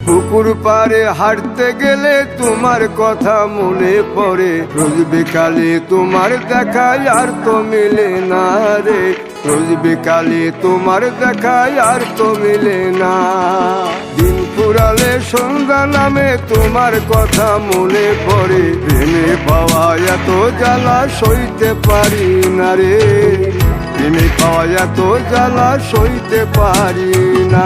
পুকুর পাড়ে হাঁটতে গেলে তোমার কথা মনে পড়ে, রোজ বিকালে তোমার দেখা আর তো মিলে না রে, রোজ বিকালে তোমার দেখা আর তো মিলে না। দিন ফুরালে সন্ধ্যা নামে তোমার কথা মনে পড়ে, প্রেমে পাওয়া এত জ্বালা সইতে পারি না রে, প্রেমে পাওয়া এত জ্বালা সইতে পারি না।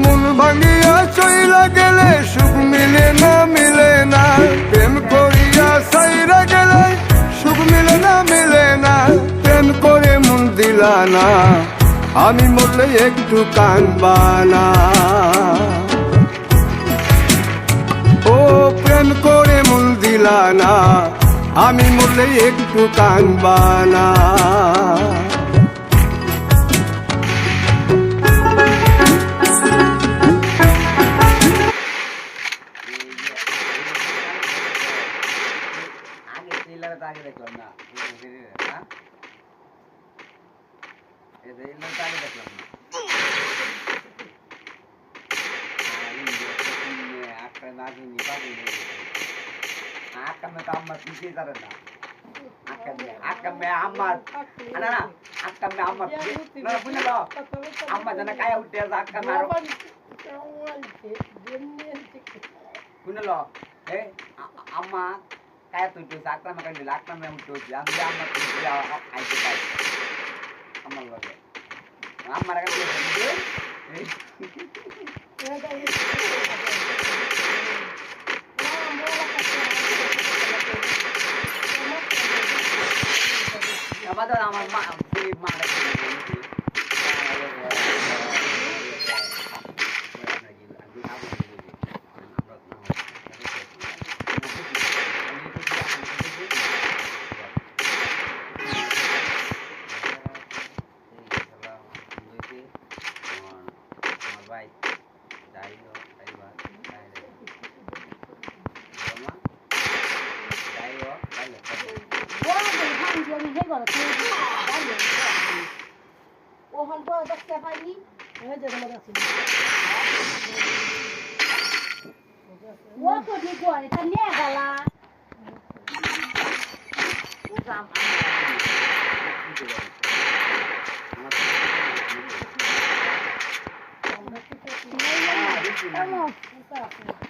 মন ভাঙিয়া চইলা গেলে সুখ মিলে না, মিলে না, প্রেম করিয়া সাইরা গেলে সুখ মিলে না, মিলে না, প্রেম করে মন দিলা না, আমি মরলে একটু কাঁদবা না। ও প্রেম করে মন দিলা না, আমি মরলে একটু কাঁদবা না। আগে দেখলাম না, আগে দেখলাম না, আকামে তো আমার পিছিয়ে যাবে না, আকামে আমার না না আকামে আমার না বুঝলে তো আমার জানা কায়া উঠে আছে আকামে আরো শুনলো এ আম্মা কায়া তুই তুই আকামে কাই দিলা আকামে আমি তো আমি আমার তুই আইতে পাই আমার লাগে আমার কাছে এই আমাদের আমার মা মা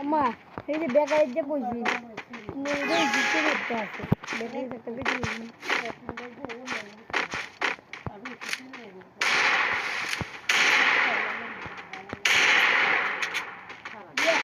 Amma, এই যে বেকার যে বইছি, নইলে জিতে করতে আছে। বেকার একটা ভিডিও